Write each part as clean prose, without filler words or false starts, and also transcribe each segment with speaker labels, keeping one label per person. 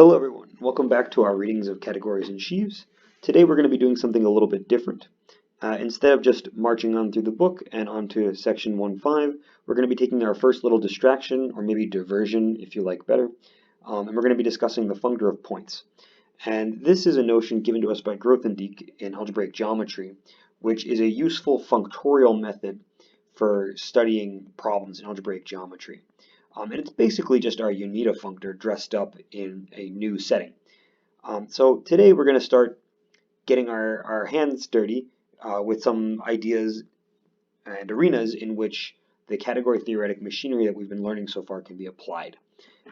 Speaker 1: Hello everyone, welcome back to our readings of categories and sheaves. Today we're going to be doing something a little bit different. Instead of just marching on through the book and onto section 1.5, we're going to be taking our first little distraction, or maybe diversion if you like better, and we're going to be discussing the functor of points. And this is a notion given to us by Grothendieck in algebraic geometry, which is a useful functorial method for studying problems in algebraic geometry. And it's basically just our Yoneda functor dressed up in a new setting. So today we're going to start getting our hands dirty with some ideas and arenas in which the category theoretic machinery that we've been learning so far can be applied.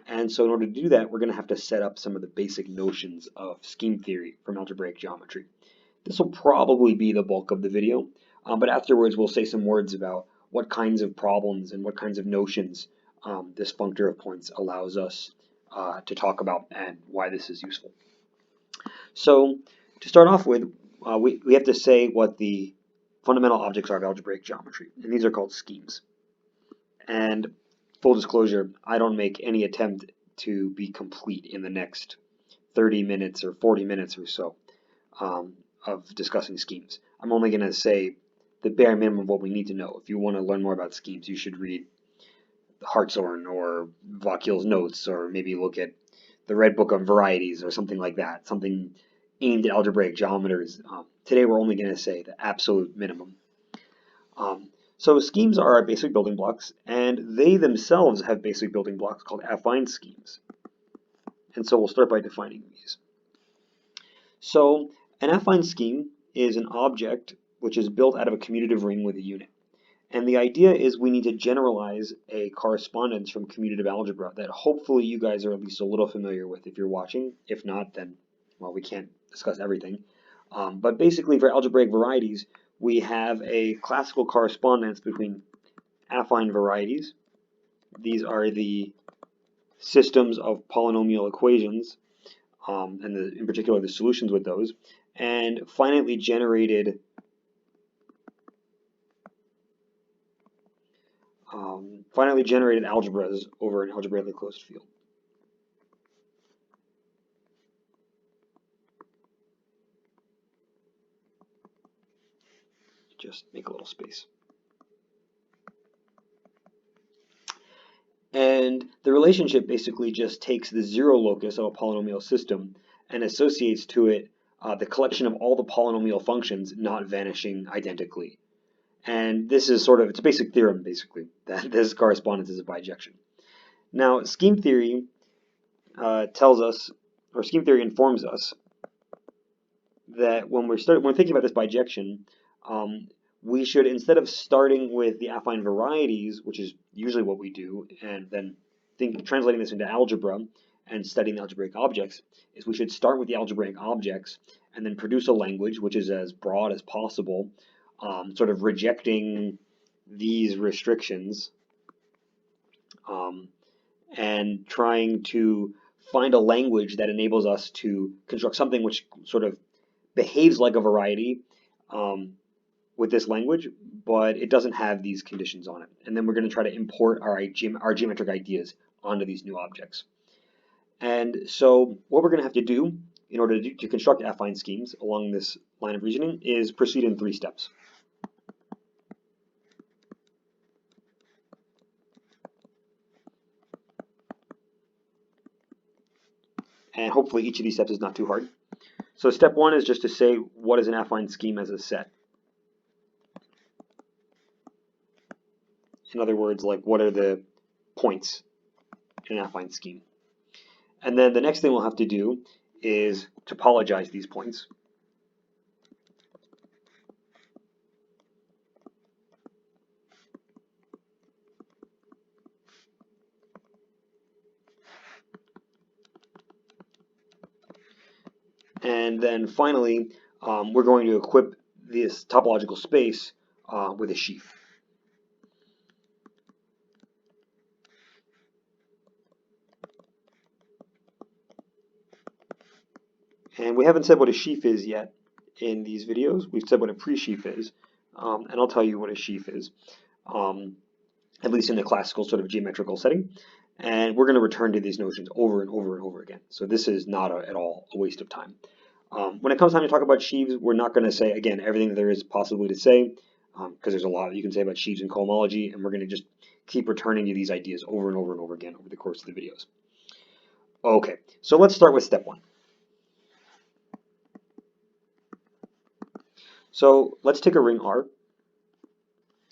Speaker 1: And so in order to do that, we're going to have to set up some of the basic notions of scheme theory from algebraic geometry. This will probably be the bulk of the video, but afterwards we'll say some words about what kinds of problems and what kinds of notions this functor of points allows us to talk about and why this is useful. So to start off with, we have to say what the fundamental objects are of algebraic geometry, and these are called schemes. And full disclosure, I don't make any attempt to be complete in the next 30 minutes or 40 minutes or so of discussing schemes. I'm only going to say the bare minimum of what we need to know. If you want to learn more about schemes, you should read Hartshorne or Vauquel's notes, or maybe look at the Red Book of Varieties or something like that, something aimed at algebraic geometers. Today we're only going to say the absolute minimum. So schemes are our basic building blocks, and they themselves have basic building blocks called affine schemes. And so we'll start by defining these. So an affine scheme is an object which is built out of a commutative ring with a unit. And the idea is we need to generalize a correspondence from commutative algebra that hopefully you guys are at least a little familiar with if you're watching. If not, then, well, we can't discuss everything. But basically for algebraic varieties, we have a classical correspondence between affine varieties. These are the systems of polynomial equations, and in particular the solutions with those, and finitely generated algebras over an algebraically closed field. Just make a little space. And the relationship basically just takes the zero locus of a polynomial system and associates to it the collection of all the polynomial functions not vanishing identically. And this is it's a basic theorem, basically, that this correspondence is a bijection. Now, scheme theory tells us, or scheme theory informs us, that when we're thinking about this bijection, we should, instead of starting with the affine varieties, which is usually what we do, and then translating this into algebra and studying the algebraic objects, is we should start with the algebraic objects and then produce a language which is as broad as possible, sort of rejecting these restrictions and trying to find a language that enables us to construct something which sort of behaves like a variety with this language, but it doesn't have these conditions on it. And then we're going to try to import our geometric ideas onto these new objects. And so what we're going to have to do in order to construct affine schemes along this line of reasoning is proceed in 3 steps. And hopefully each of these steps is not too hard. So step 1 is just to say, what is an affine scheme as a set? In other words, like, what are the points in an affine scheme? And then the next thing we'll have to do is topologize these points. And then finally, we're going to equip this topological space with a sheaf. And we haven't said what a sheaf is yet in these videos. We've said what a pre-sheaf is, and I'll tell you what a sheaf is, at least in the classical sort of geometrical setting. And we're going to return to these notions over and over and over again. So this is not at all a waste of time. When it comes time to talk about sheaves, we're not going to say, again, everything that there is possibly to say, because there's a lot that you can say about sheaves and cohomology, and we're going to just keep returning to these ideas over and over and over again over the course of the videos. Okay, so let's start with step one. So let's take a ring R,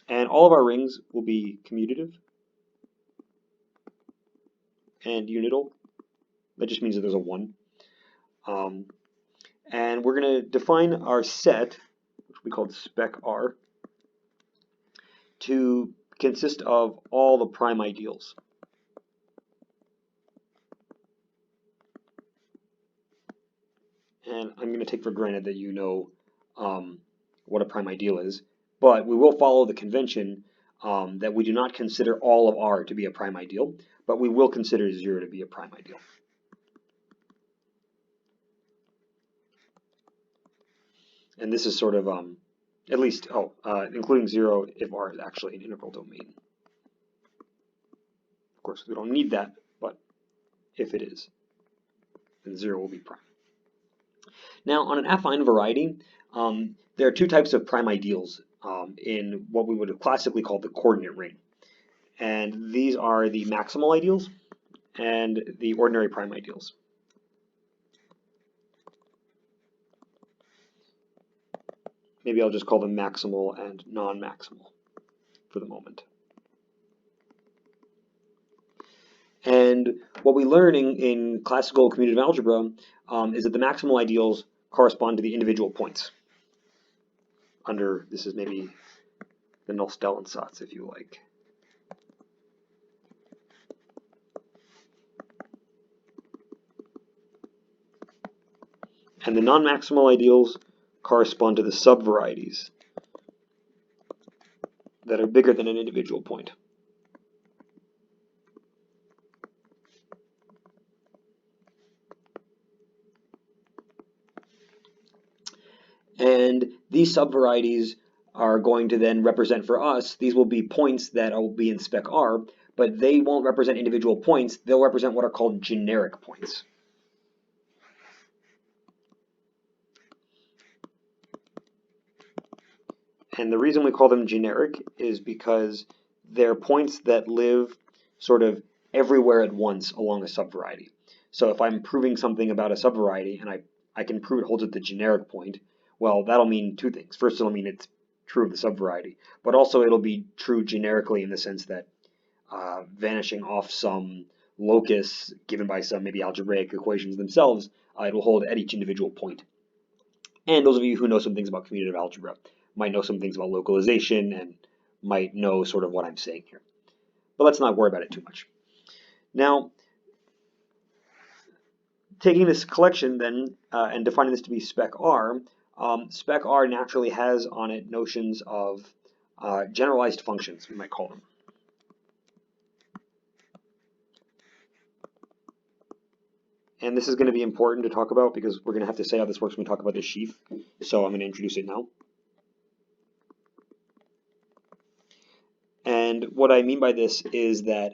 Speaker 1: and all of our rings will be commutative and unital. That just means that there's a 1. And we're going to define our set, which we call spec R, to consist of all the prime ideals. And I'm going to take for granted that you know what a prime ideal is, but we will follow the convention that we do not consider all of R to be a prime ideal, but we will consider 0 to be a prime ideal. And this is sort of, at least, including 0 if R is actually an integral domain. Of course, we don't need that, but if it is, then 0 will be prime. Now, on an affine variety, there are 2 types of prime ideals in what we would have classically called the coordinate ring. And these are the maximal ideals and the ordinary prime ideals. Maybe I'll just call them maximal and non-maximal for the moment. And what we learn in classical commutative algebra is that the maximal ideals correspond to the individual points. This is maybe the Nullstellensatz, if you like. And the non-maximal ideals correspond to the subvarieties that are bigger than an individual point. And these subvarieties are going to then represent for us, these will be points that will be in spec R, but they won't represent individual points, they'll represent what are called generic points. And the reason we call them generic is because they're points that live sort of everywhere at once along a subvariety. So if I'm proving something about a subvariety and I can prove it holds at the generic point, well, that'll mean 2 things. First, it'll mean it's true of the subvariety, but also it'll be true generically in the sense that vanishing off some locus given by some maybe algebraic equations themselves, it will hold at each individual point. And those of you who know some things about commutative algebra might know some things about localization and might know sort of what I'm saying here. But let's not worry about it too much. Now, taking this collection then and defining this to be spec R naturally has on it notions of generalized functions, we might call them. And this is going to be important to talk about because we're going to have to say how this works when we talk about this sheaf. So I'm going to introduce it now. And what I mean by this is that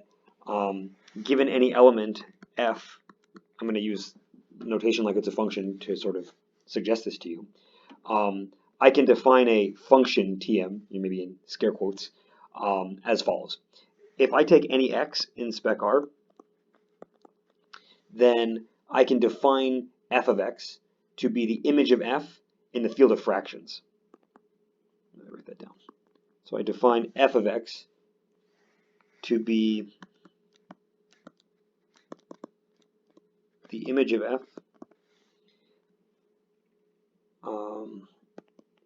Speaker 1: given any element f, I'm going to use notation like it's a function to sort of suggest this to you. I can define a function tm, maybe in scare quotes, as follows. If I take any x in spec R, then I can define f of x to be the image of f in the field of fractions. Let me write that down. So I define f of x to be the image of f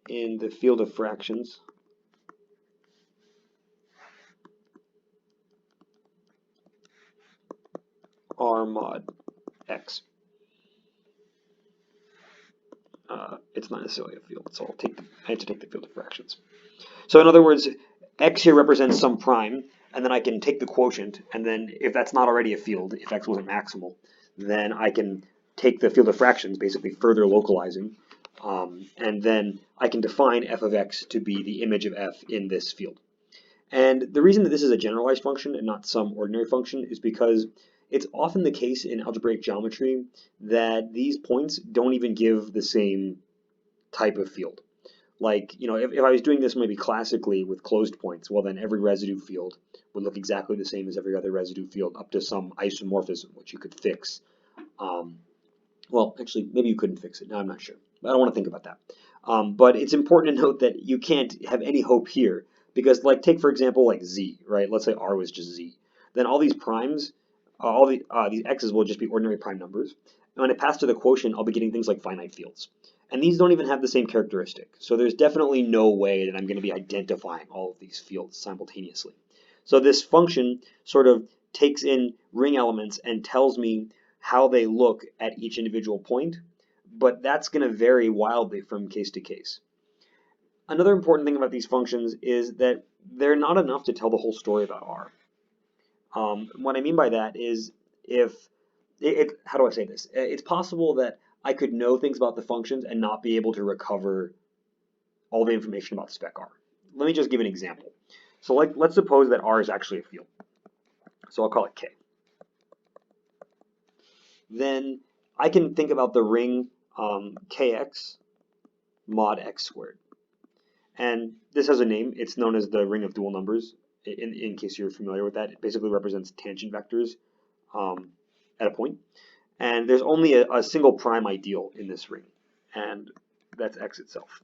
Speaker 1: in the field of fractions R mod x. It's not necessarily a field, so I have to take the field of fractions. So in other words, x here represents some prime, and then I can take the quotient, and then if that's not already a field, if x wasn't maximal, then I can take the field of fractions, basically further localizing, and then I can define f of x to be the image of f in this field. And the reason that this is a generalized function and not some ordinary function is because it's often the case in algebraic geometry that these points don't even give the same type of field. Like, if I was doing this maybe classically with closed points, well then every residue field would look exactly the same as every other residue field up to some isomorphism, which you could fix. Well, actually, maybe you couldn't fix it. Now I'm not sure. I don't want to think about that. But it's important to note that you can't have any hope here because, like, take for example, like z, right? Let's say r was just z. Then all these primes, these x's will just be ordinary prime numbers. And when I pass to the quotient, I'll be getting things like finite fields. And these don't even have the same characteristic. So there's definitely no way that I'm going to be identifying all of these fields simultaneously. So this function sort of takes in ring elements and tells me how they look at each individual point, but that's going to vary wildly from case to case. Another important thing about these functions is that they're not enough to tell the whole story about R. What I mean by that is how do I say this? It's possible that I could know things about the functions and not be able to recover all the information about spec R. Let me just give an example. So let's suppose that R is actually a field. So I'll call it K. Then I can think about the ring Kx mod x squared. And this has a name. It's known as the ring of dual numbers, in case you're familiar with that. It basically represents tangent vectors at a point. And there's only a single prime ideal in this ring, and that's x itself.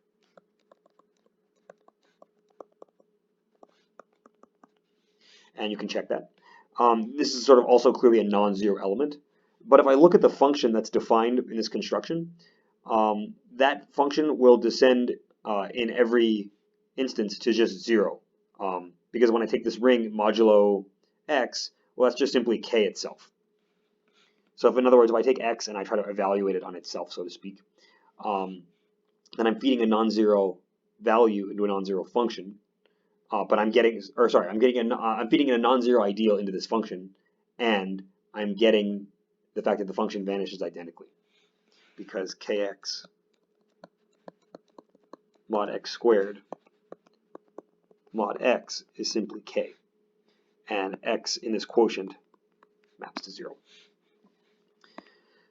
Speaker 1: And you can check that. This is sort of also clearly a non-zero element. But if I look at the function that's defined in this construction, that function will descend in every instance to just 0. Because when I take this ring modulo x, well, that's just simply k itself. So if, in other words, if I take x and I try to evaluate it on itself, so to speak, then I'm feeding a non-zero value into a non-zero function. But I'm feeding a non-zero ideal into this function, and I'm getting the fact that the function vanishes identically, because kx mod x squared mod x is simply k, and x in this quotient maps to 0.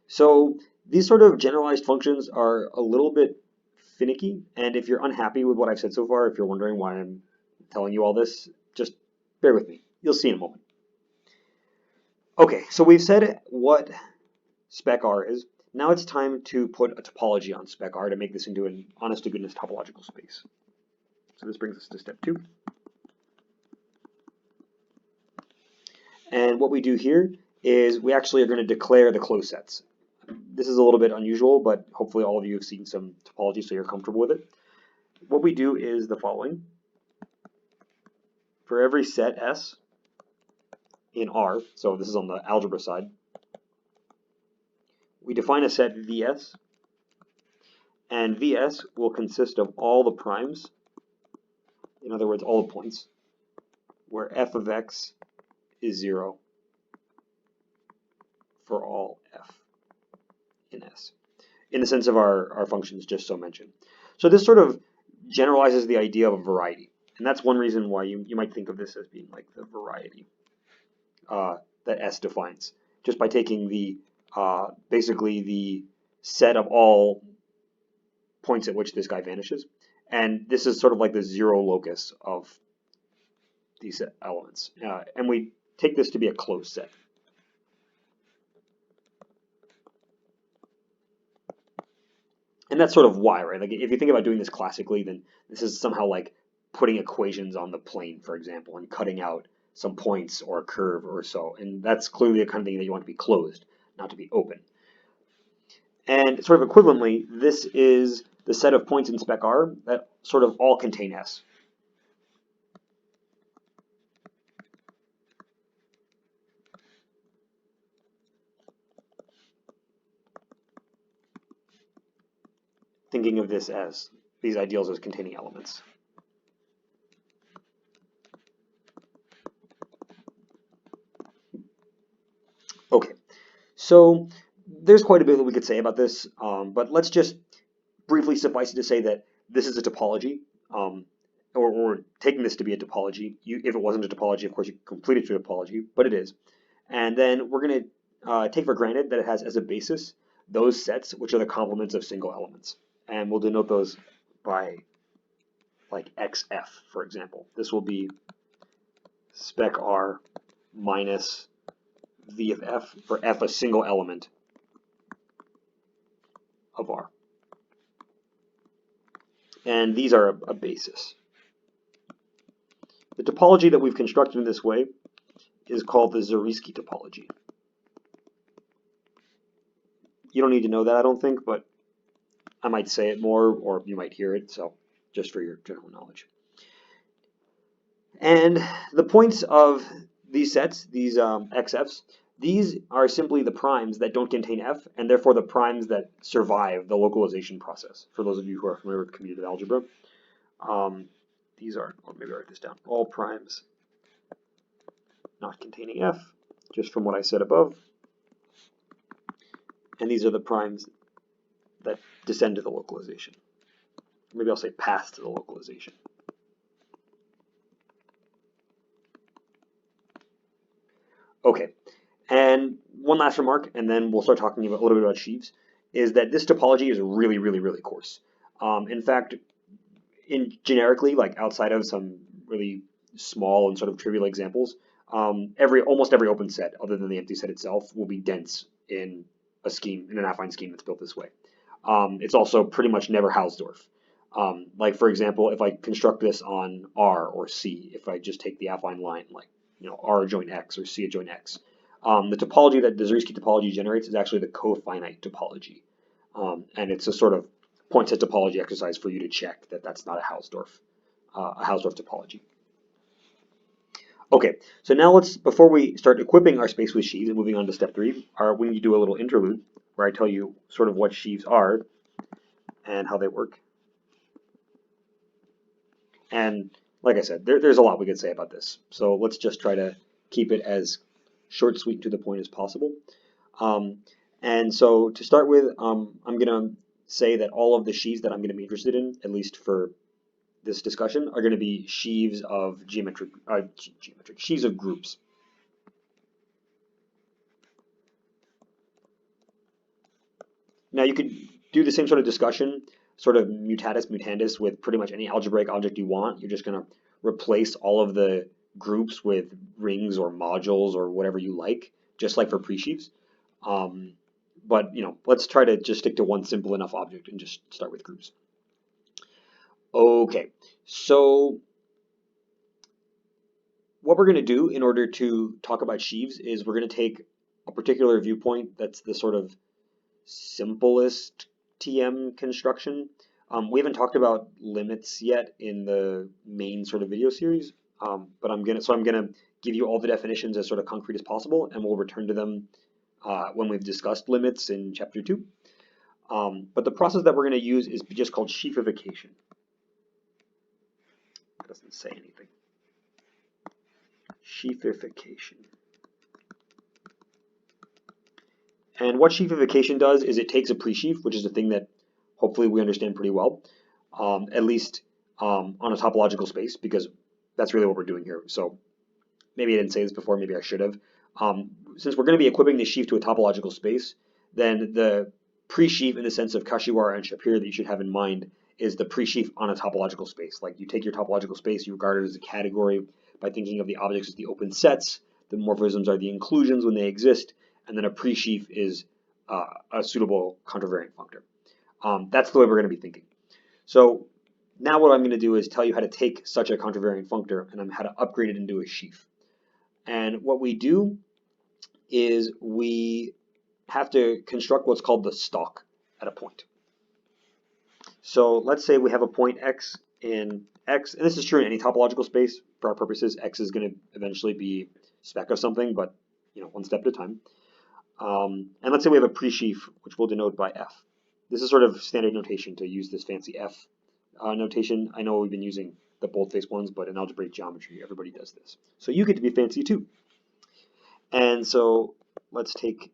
Speaker 1: So these sort of generalized functions are a little bit finicky, and if you're unhappy with what I've said so far, if you're wondering why I'm telling you all this, just bear with me. You'll see in a moment. Okay, so we've said what spec R is. Now it's time to put a topology on spec R to make this into an honest-to-goodness topological space. So this brings us to step 2. And what we do here is we actually are going to declare the closed sets. This is a little bit unusual, but hopefully all of you have seen some topology so you're comfortable with it. What we do is the following. For every set S in R, so this is on the algebra side, we define a set Vs, and Vs will consist of all the primes, in other words, all the points, where f of x is 0 for all f in S, in the sense of our functions just so mentioned. So this sort of generalizes the idea of a variety, and that's one reason why you might think of this as being like the variety that S defines, just by taking the basically the set of all points at which this guy vanishes, and this is sort of like the 0 locus of these elements, and we take this to be a closed set. And that's sort of why, right? Like if you think about doing this classically, then this is somehow like putting equations on the plane, for example, and cutting out some points or a curve or so. And that's clearly the kind of thing that you want to be closed, not to be open. And sort of equivalently, this is the set of points in spec R that sort of all contain S. Thinking of this as these ideals as containing elements. Okay, so there's quite a bit that we could say about this, but let's just briefly suffice it to say that this is a topology, or taking this to be a topology. If it wasn't a topology, of course, you complete it to a topology, but it is. And then we're going to take for granted that it has as a basis those sets which are the complements of single elements. And we'll denote those by like XF, for example. This will be spec R minus V of F, for F a single element of R. And these are a basis. The topology that we've constructed in this way is called the Zariski topology. You don't need to know that, I don't think, but I might say it more, or you might hear it, so just for your general knowledge. And the points of these sets, these XFs, these are simply the primes that don't contain F, and therefore the primes that survive the localization process. For those of you who are familiar with commutative algebra, these are, or maybe I'll write this down, all primes not containing F, just from what I said above. And these are the primes that descend to the localization. Maybe I'll say pass to the localization. Okay, and one last remark, and then we'll start talking about, a little bit about sheaves, is that this topology is really, really, really coarse. In fact, generically, like outside of some really small and sort of trivial examples, almost every open set, other than the empty set itself, will be dense in a scheme, in an affine scheme that's built this way. It's also pretty much never Hausdorff. Like for example, if I construct this on R or C, if I just take the affine line, like R adjoint X or C adjoint X, the topology that the Zariski topology generates is actually the cofinite topology, and it's a sort of point set topology exercise for you to check that that's not a Hausdorff topology. Okay, so now before we start equipping our space with sheaves and moving on to step 3, we need to do a little interlude where I tell you sort of what sheaves are and how they work. And like I said, there's a lot we could say about this. So let's just try to keep it as short, sweet, to the point as possible. And so to start with, I'm going to say that all of the sheaves that I'm going to be interested in, at least for this discussion, are going to be sheaves of sheaves of groups. Now you could do the same sort of discussion, sort of mutatis mutandis, with pretty much any algebraic object you want. You're just going to replace all of the groups with rings or modules or whatever you like, just like for pre-sheaves. But let's try to just stick to one simple enough object and just start with groups. Okay, so what we're going to do in order to talk about sheaves is we're going to take a particular viewpoint that's the sort of simplest TM construction. We haven't talked about limits yet in the main sort of video series, but I'm gonna give you all the definitions as sort of concrete as possible, and we'll return to them when we've discussed limits in chapter 2. But the process that we're going to use is just called sheafification. It doesn't say anything. Sheafification. And what sheafification does is it takes a pre-sheaf, which is a thing that hopefully we understand pretty well, at least on a topological space, because that's really what we're doing here. So maybe I didn't say this before, maybe I should have. Since we're going to be equipping the sheaf to a topological space, then the pre-sheaf in the sense of Kashiwara and Shapiro that you should have in mind is the pre-sheaf on a topological space. Like you take your topological space, you regard it as a category by thinking of the objects as the open sets, the morphisms are the inclusions when they exist, and then a pre-sheaf is a suitable contravariant functor. That's the way we're going to be thinking. So now what I'm going to do is tell you how to take such a contravariant functor and how to upgrade it into a sheaf. And what we do is we have to construct what's called the stalk at a point. So let's say we have a point x in X, and this is true in any topological space. For our purposes, X is going to eventually be spec of something, but one step at a time. And let's say we have a pre-sheaf, which we'll denote by F. This is sort of standard notation to use this fancy F notation. I know we've been using the boldface ones, but in algebraic geometry, everybody does this. So you get to be fancy too. And so let's take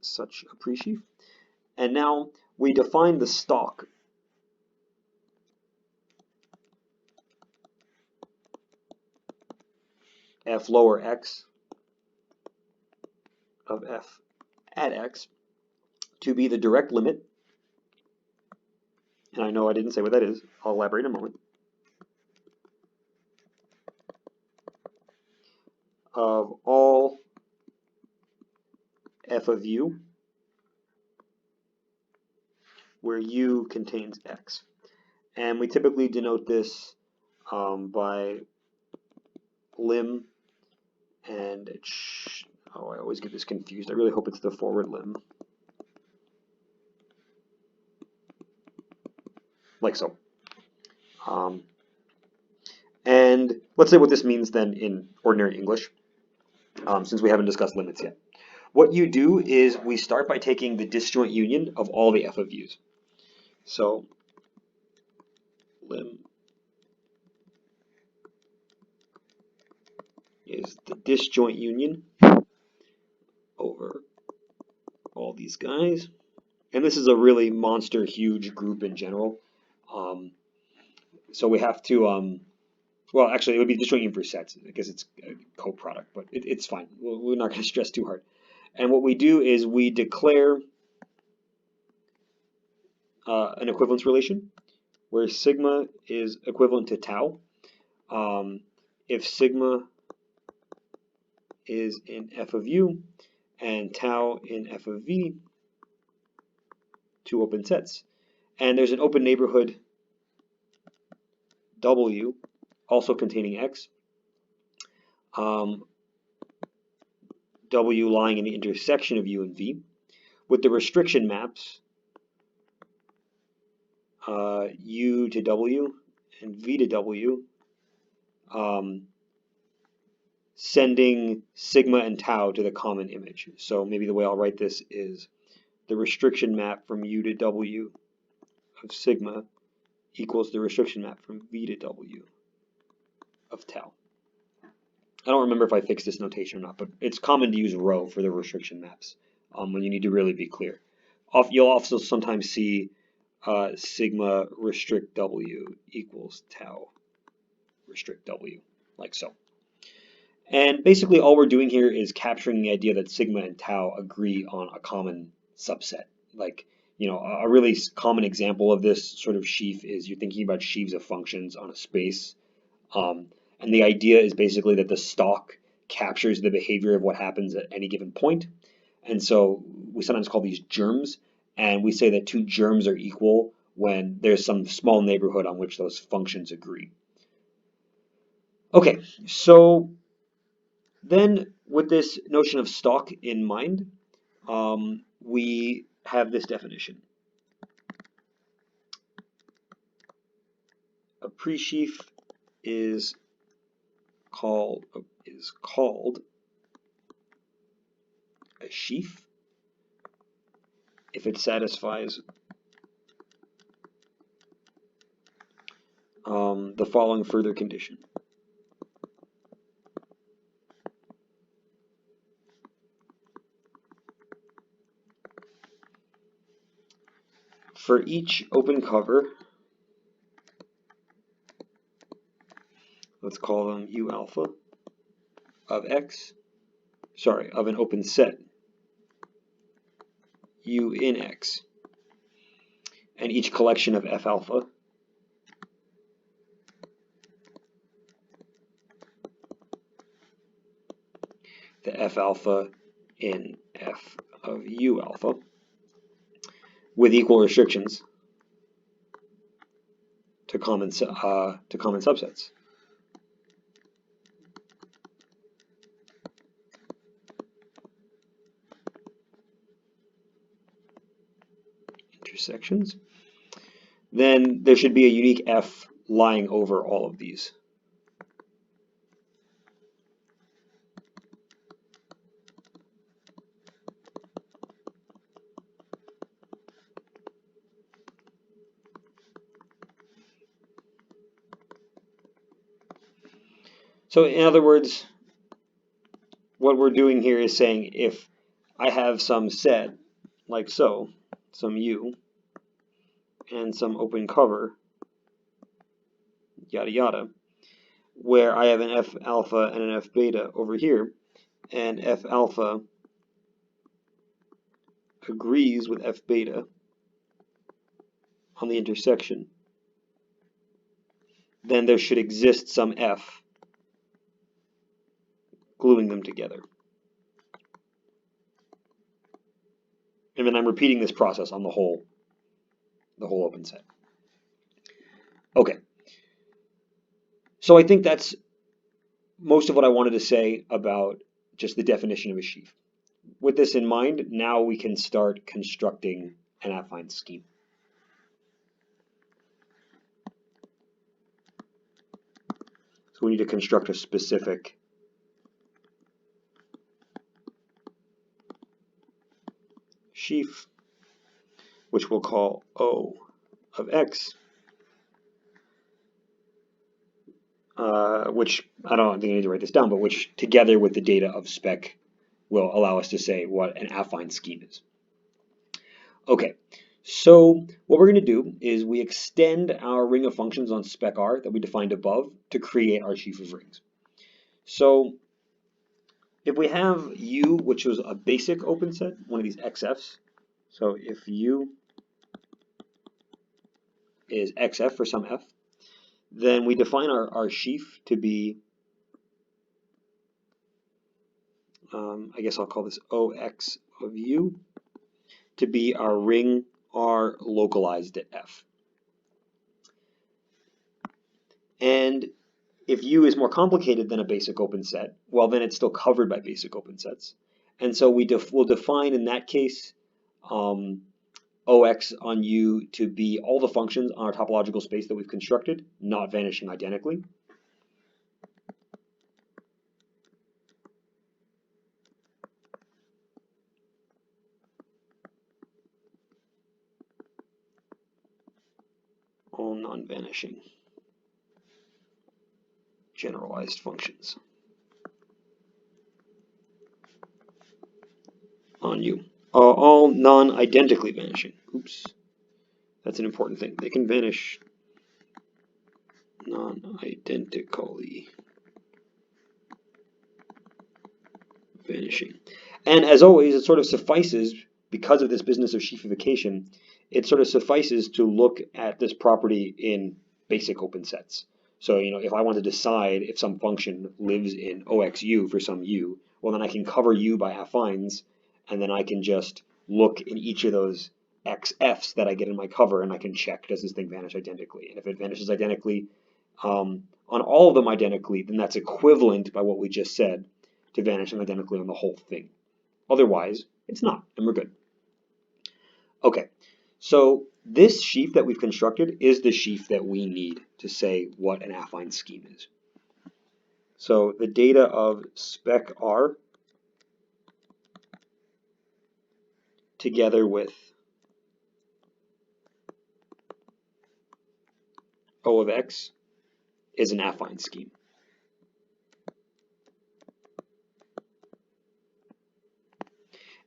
Speaker 1: such a pre-sheaf. And now we define the stalk f lower x of f at x to be the direct limit, and I know I didn't say what that is, I'll elaborate in a moment, of all f of u where u contains x. And we typically denote this by lim and I always get this confused. I really hope it's the forward lim. Like so. And let's say what this means then in ordinary English, since we haven't discussed limits yet. What you do is we start by taking the disjoint union of all the f of u's. So lim is the disjoint union over all these guys. And this is a really monster huge group in general. So we have to, well, actually, it would be disjoint union for sets because it's a co-product, but it's fine. We're not going to stress too hard. And what we do is we declare an equivalence relation where sigma is equivalent to tau. If sigma is in f of u and tau in f of v, two open sets, and there's an open neighborhood w also containing x, w lying in the intersection of u and v, with the restriction maps u to w and v to w, sending sigma and tau to the common image. So maybe the way I'll write this is the restriction map from u to w of sigma equals the restriction map from v to w of tau. I don't remember if I fixed this notation or not, but it's common to use rho for the restriction maps when you need to really be clear. You'll also sometimes see sigma restrict w equals tau restrict w, like so. And basically all we're doing here is capturing the idea that sigma and tau agree on a common subset. Like, you know, a really common example of this sort of sheaf is you're thinking about sheaves of functions on a space. And the idea is basically that the stalk captures the behavior of what happens at any given point. And so we sometimes call these germs, and we say that two germs are equal when there's some small neighborhood on which those functions agree. Okay, so then with this notion of stalk in mind, we have this definition. A presheaf is called a sheaf if it satisfies the following further condition. For each open cover, let's call them U alpha of X, of an open set U in X, and each collection of F alpha the F alpha in F of U alpha with equal restrictions to common subsets. Intersections. Then there should be a unique F lying over all of these. So in other words, what we're doing here is saying if I have some set, like so, some U, and some open cover, yada yada, where I have an F alpha and an F beta over here, and F alpha agrees with F beta on the intersection, then there should exist some F gluing them together. And then I'm repeating this process on the whole open set. Okay. So I think that's most of what I wanted to say about just the definition of a sheaf. With this in mind, now we can start constructing an affine scheme. So we need to construct a specific sheaf, which we'll call O of X, which I don't think I need to write this down, but which together with the data of spec will allow us to say what an affine scheme is. Okay, so what we're going to do is we extend our ring of functions on spec R that we defined above to create our sheaf of rings. So if we have U, which was a basic open set, one of these XFs, so if U is XF for some F, then we define our sheaf to be, I guess I'll call this OX of U, to be our ring R localized at F. And if U is more complicated than a basic open set, well, then it's still covered by basic open sets. And so we'll define in that case OX on U to be all the functions on our topological space that we've constructed, not vanishing identically. All non-vanishing generalized functions on U. All non-identically vanishing. Oops. That's an important thing. They can vanish non-identically vanishing. And as always, it sort of suffices, because of this business of sheafification, it sort of suffices to look at this property in basic open sets. So, if I want to decide if some function lives in OXU for some U, well, then I can cover U by affines, and then I can just look in each of those XFs that I get in my cover, and I can check, does this thing vanish identically? And if it vanishes identically on all of them identically, then that's equivalent by what we just said to vanishing identically on the whole thing. Otherwise, it's not, and we're good. Okay, so this sheaf that we've constructed is the sheaf that we need to say what an affine scheme is. So the data of spec R together with O of X is an affine scheme.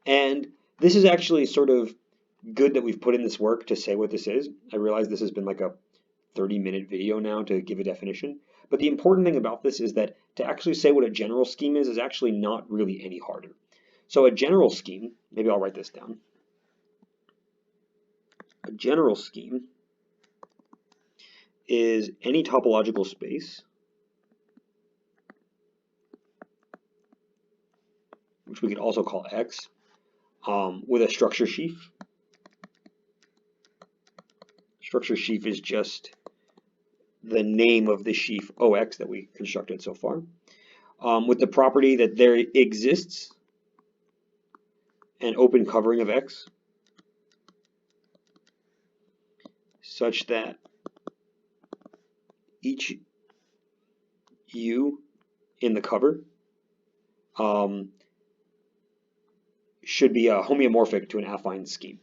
Speaker 1: And this is actually sort of good that we've put in this work to say what this is. I realize this has been like a 30-minute video now to give a definition. But the important thing about this is that to actually say what a general scheme is actually not really any harder. So a general scheme, maybe I'll write this down. A general scheme is any topological space which we could also call X, with a structure sheaf. Structure sheaf is just the name of the sheaf OX that we constructed so far, with the property that there exists an open covering of X such that each U in the cover should be homeomorphic to an affine scheme.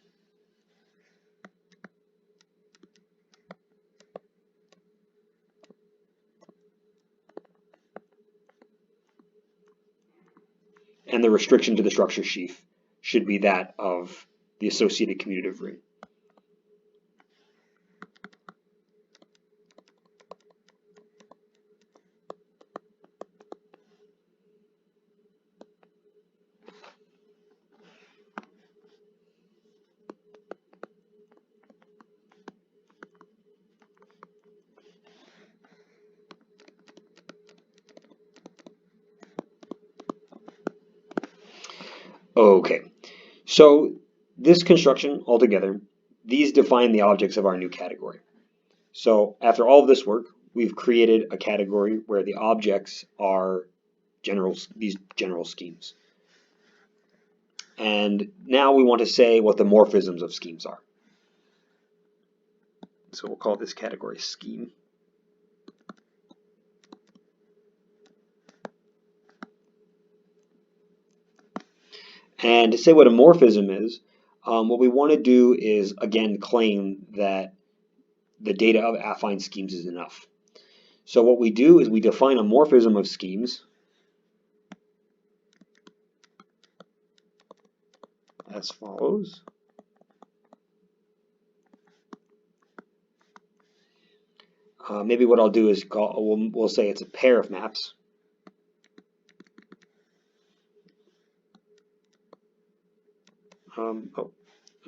Speaker 1: And the restriction to the structure sheaf should be that of the associated commutative ring. Okay, so this construction altogether, these define the objects of our new category. So after all of this work, we've created a category where the objects are these general schemes. And now we want to say what the morphisms of schemes are. So we'll call this category scheme. And to say what a morphism is, what we want to do is, again, claim that the data of affine schemes is enough. So what we do is we define a morphism of schemes as follows. Maybe what I'll do is we'll say it's a pair of maps.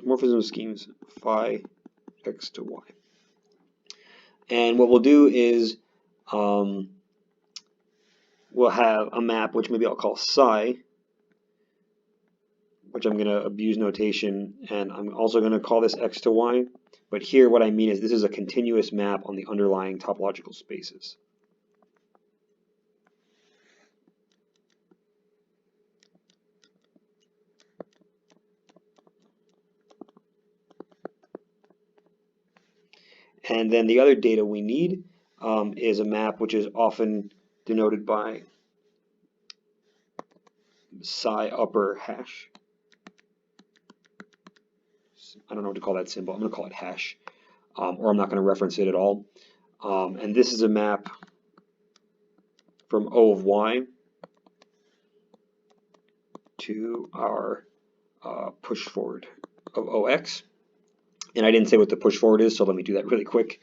Speaker 1: Morphism of schemes phi x to y. And what we'll do is we'll have a map which maybe I'll call psi, which I'm going to abuse notation, and I'm also going to call this x to y. But here what I mean is this is a continuous map on the underlying topological spaces. And then the other data we need is a map which is often denoted by psi upper hash. I don't know what to call that symbol. I'm going to call it hash, or I'm not going to reference it at all. And this is a map from O of y to our push forward of OX. And I didn't say what the push forward is, so let me do that really quick.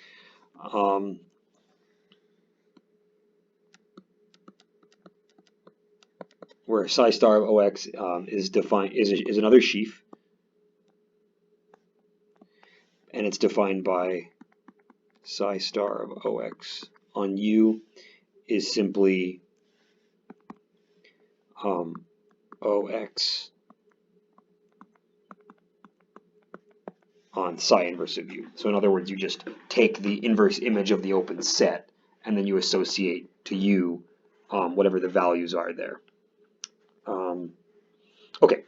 Speaker 1: Where psi star of OX is defined is another sheaf, and it's defined by psi star of OX on U is simply OX on psi inverse of U. So in other words, you just take the inverse image of the open set and then you associate to U whatever the values are there. Okay.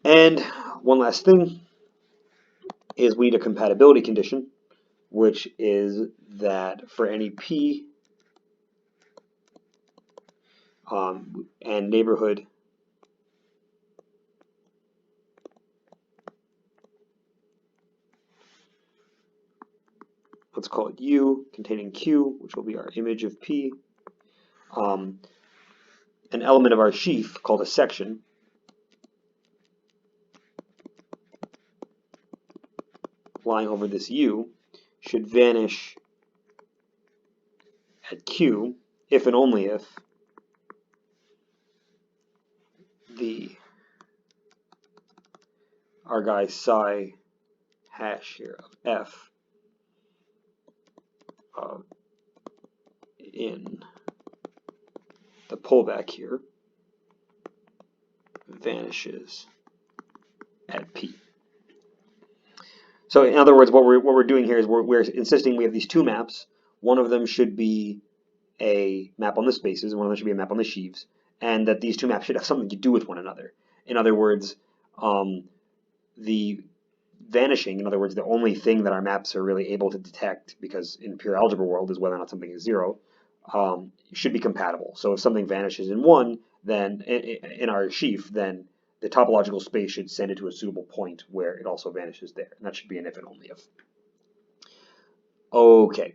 Speaker 1: And one last thing is we need a compatibility condition, which is that for any P and neighborhood let's call it U containing Q, which will be our image of P, an element of our sheaf called a section lying over this U should vanish at Q if and only if our guy psi hash here of F in the pullback here vanishes at P. So in other words, what we're doing here is we're insisting we have these two maps. One of them should be a map on the spaces, and one of them should be a map on the sheaves, and that these two maps should have something to do with one another. In other words, the vanishing, in other words, the only thing that our maps are really able to detect, because in pure algebra world is whether or not something is zero, should be compatible. So if something vanishes in one, then in our sheaf, then the topological space should send it to a suitable point where it also vanishes there. And that should be an if and only if. Okay.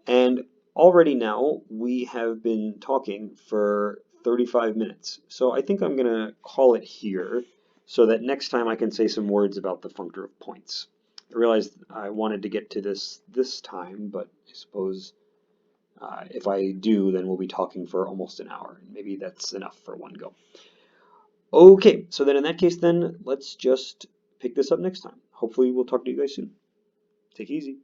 Speaker 1: And already now we have been talking for 35 minutes. So I think I'm going to call it here so that next time I can say some words about the functor of points. I realized I wanted to get to this time, but I suppose if I do, then we'll be talking for almost an hour. Maybe that's enough for one go. Okay, so then in that case, then let's just pick this up next time. Hopefully we'll talk to you guys soon. Take it easy.